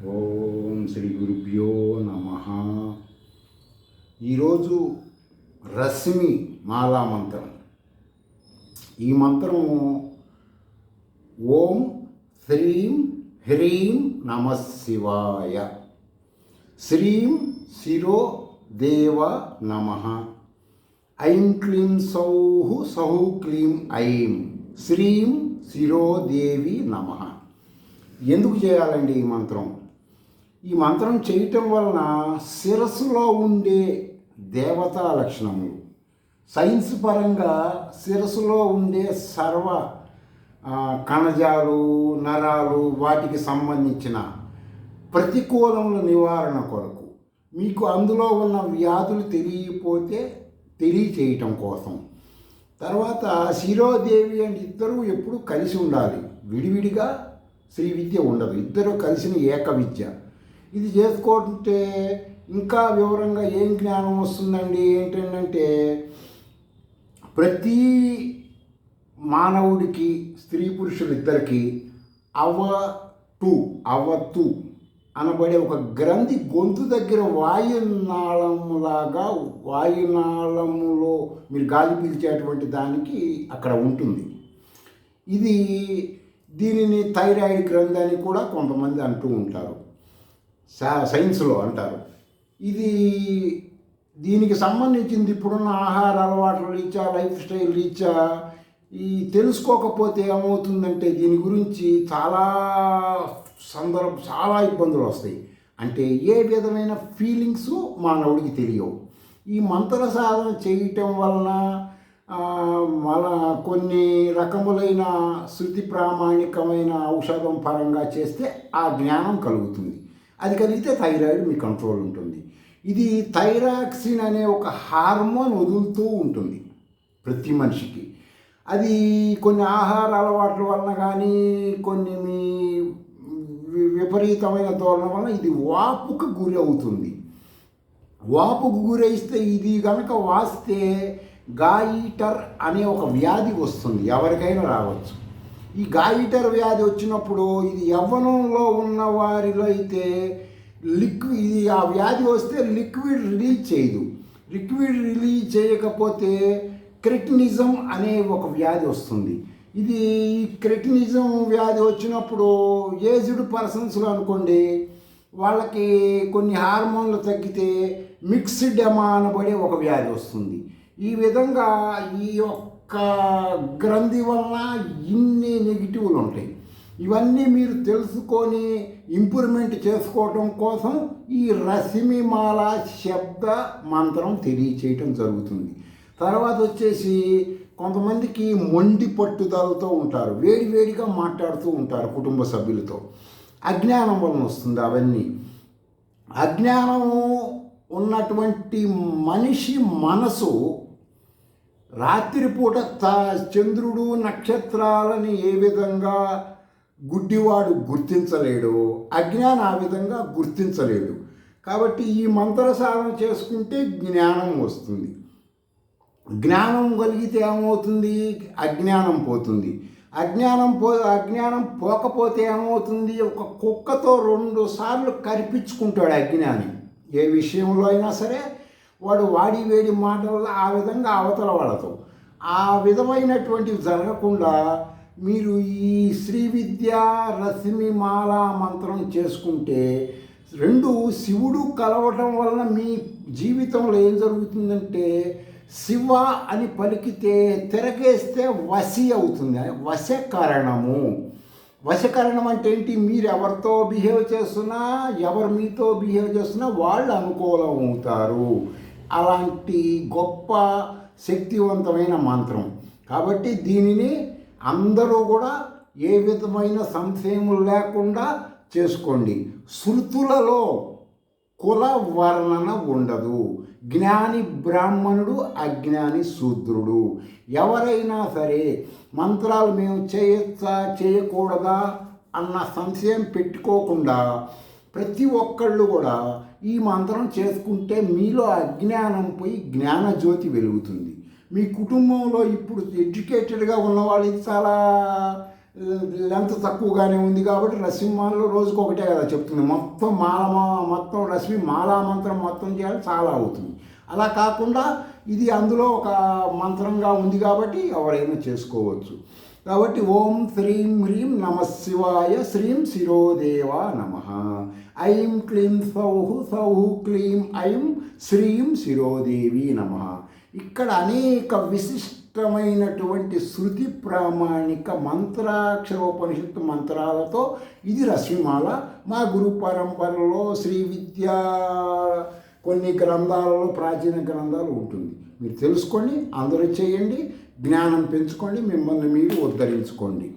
ఓం శ్రీ గురుభ్యో నమ. ఈరోజు రశ్మి మాలా మంత్రం. ఈ మంత్రము ఓం శ్రీం హ్రీం నమ శివాయ. శ్రీం శిరో దేవ నమ. ఐం క్లీం సౌః సౌః క్లీం ఐం. శ్రీం శిరోదేవి నమ. ఎందుకు చేయాలండి ఈ మంత్రం? ఈ మంత్రం చేయటం వలన శిరస్సులో ఉండే దేవతా లక్షణములు, సైన్స్ పరంగా శిరస్సులో ఉండే సర్వ కణజాలు, నరాలు, వాటికి సంబంధించిన ప్రతికూలముల నివారణ కొరకు, మీకు అందులో ఉన్న వ్యాధులు తెలియకపోతే తెలియచేయటం కోసం. తర్వాత శిరోదేవి అండ్ ఇద్దరూ ఎప్పుడు కలిసి ఉండాలి. విడివిడిగా శ్రీ విద్య ఉండదు, ఇద్దరు కలిసిన ఏక విద్య. ఇది చేసుకుంటే ఇంకా వివరంగా ఏం జ్ఞానం వస్తుందండి ఏంటంటే, ప్రతి మానవుడికి, స్త్రీ పురుషులు ఇద్దరికి అవతు అనబడే ఒక గ్రంథి గొంతు దగ్గర వాయునాళములో మీరు గాలి పీల్చేటువంటి దానికి అక్కడ ఉంటుంది. దీనిని థైరాయిడ్ గ్రంథి అని కూడా కొంతమంది అంటూ ఉంటారు, సైన్స్లో అంటారు. దీనికి సంబంధించింది ఇప్పుడున్న ఆహార అలవాట్ల రీత్యా, లైఫ్ స్టైల్ రీత్యా తెలుసుకోకపోతే ఏమవుతుందంటే దీని గురించి చాలా ఇబ్బందులు వస్తాయి. అంటే ఏ విధమైన ఫీలింగ్స్ మానవుడికి తెలియవు. ఈ మంత్ర సాధన చేయటం వలన కొన్ని రకములైన శృతి ప్రామాణికమైన ఔషధం పరంగా చేస్తే ఆ జ్ఞానం కలుగుతుంది. అది కలిగితే థైరాయిడ్ మీ కంట్రోల్ ఉంటుంది. ఇది థైరాక్సిన్ అనే ఒక హార్మోన్ వదులుతూ ఉంటుంది ప్రతి మనిషికి. అది కొన్ని ఆహార అలవాట్ల వలన కానీ, కొన్ని మీ విపరీతమైన ధోరణి వలన ఇది వాపుకు గురి అవుతుంది. వాపుకు గురైస్తే ఇది కనుక వాస్తే గాయిటర్ అనే ఒక వ్యాధి వస్తుంది, ఎవరికైనా రావచ్చు. ఈ గాయిటర్ వ్యాధి వచ్చినప్పుడు ఇది యవ్వనంలో ఉన్న వారిలో అయితే ఇది ఆ వ్యాధి వస్తే లిక్విడ్ రిలీజ్ చేయదు. లిక్విడ్ రిలీజ్ చేయకపోతే క్రెటినిజం అనే ఒక వ్యాధి వస్తుంది. ఈ క్రెటినిజం వ్యాధి వచ్చినప్పుడు ఏజ్డ్ పర్సన్స్లో అనుకోండి, వాళ్ళకి కొన్ని హార్మోన్లు తగ్గితే మిక్స్డెమా అనబడే ఒక వ్యాధి వస్తుంది. ఈ విధంగా ఈ యొక్క గ్రంథి వలన ఇన్ని నెగిటివ్లు ఉంటాయి. ఇవన్నీ మీరు తెలుసుకొని ఇంప్రూవ్మెంట్ చేసుకోవటం కోసం ఈ రశ్మిమాల శబ్ద మంత్రం తెలియచేయటం జరుగుతుంది. తర్వాత వచ్చేసి కొంతమందికి మొండి పట్టుదలతో ఉంటారు, వేడిగా మాట్లాడుతూ ఉంటారు కుటుంబ సభ్యులతో. అజ్ఞానం వలన వస్తుంది అవన్నీ. అజ్ఞానము ఉన్నటువంటి మనిషి మనసు రాత్రిపూట చంద్రుడు నక్షత్రాలని ఏ విధంగా గుడ్డివాడు గుర్తించలేడు, అజ్ఞానం ఆ విధంగా గుర్తించలేడు. కాబట్టి ఈ మంత్ర సాధన చేసుకుంటే జ్ఞానం వస్తుంది. జ్ఞానం కలిగితే ఏమవుతుంది? అజ్ఞానం పోతుంది. అజ్ఞానం పోకపోతే ఏమవుతుంది? ఒక కుక్కతో 2 సార్లు కరిపించుకుంటాడు అజ్ఞాని. ఏ విషయంలో అయినా సరే వాడు వేడి మాటలు ఆ విధంగా అవతల వాళ్ళతో. ఆ విధమైనటువంటివి జరగకుండా మీరు ఈ శ్రీ విద్య రశ్మిమాల మంత్రం చేసుకుంటే, 2 శివుడు కలవటం వలన మీ జీవితంలో ఏం జరుగుతుందంటే, శివ అని పలికితే తిరగేస్తే వశి అవుతుంది. వశకరణం అంటే ఏంటి? మీరు ఎవరితో బిహేవ్ చేస్తున్నా, ఎవరు మీతో బిహేవ్ చేస్తున్నా వాళ్ళు అనుకూలం అవుతారు. అలాంటి గొప్ప శక్తివంతమైన మంత్రం. కాబట్టి దీనిని అందరూ కూడా ఏ విధమైన సంశయములు లేకుండా చేసుకోండి. శృతులలో కుల వర్ణన ఉండదు. జ్ఞాని బ్రాహ్మణుడు, అజ్ఞాని శూద్రుడు. ఎవరైనా సరే మంత్రాలు మేము చేయొచ్చా చేయకూడదా అన్న సంశయం పెట్టుకోకుండా ప్రతి ఒక్కళ్ళు కూడా ఈ మంత్రం చేసుకుంటే మీలో అజ్ఞానం పోయి జ్ఞానజ్యోతి వెలుగుతుంది. మీ కుటుంబంలో ఇప్పుడు ఎడ్యుకేటెడ్గా ఉన్నవాళ్ళు చాలా లెంత్ తక్కువగానే ఉంది కాబట్టి రశ్మిమాలలో రోజుకు ఒకటే కదా చెప్తుంది. మొత్తం రశ్మి మాలా మంత్రం మొత్తం చేయాలి, చాలా అవుతుంది. అలా కాకుండా ఇది అందులో ఒక మంత్రంగా ఉంది కాబట్టి ఎవరైనా చేసుకోవచ్చు. కాబట్టి ఓం శ్రీం హ్రీం నమ శివాయ శ్రీం శిరోదేవా నమ. ఐం క్లీం సౌహు సౌహు క్లీం ఐం శ్రీం శిరోదేవి నమ. ఇక్కడ అనేక విశిష్టమైనటువంటి శృతి ప్రామాణిక మంత్రాక్షరోపనిషత్తు మంత్రాలతో ఇది రశ్మిమాల. మా గురు పరంపరలో శ్రీ విద్యా కొన్ని గ్రంథాలలో ప్రాచీన గ్రంథాలు ఉంటుంది. మీరు తెలుసుకోండి, అందరూ చేయండి, జ్ఞానం పెంచుకోండి, మిమ్మల్ని మీరు ఉద్ధరించుకోండి.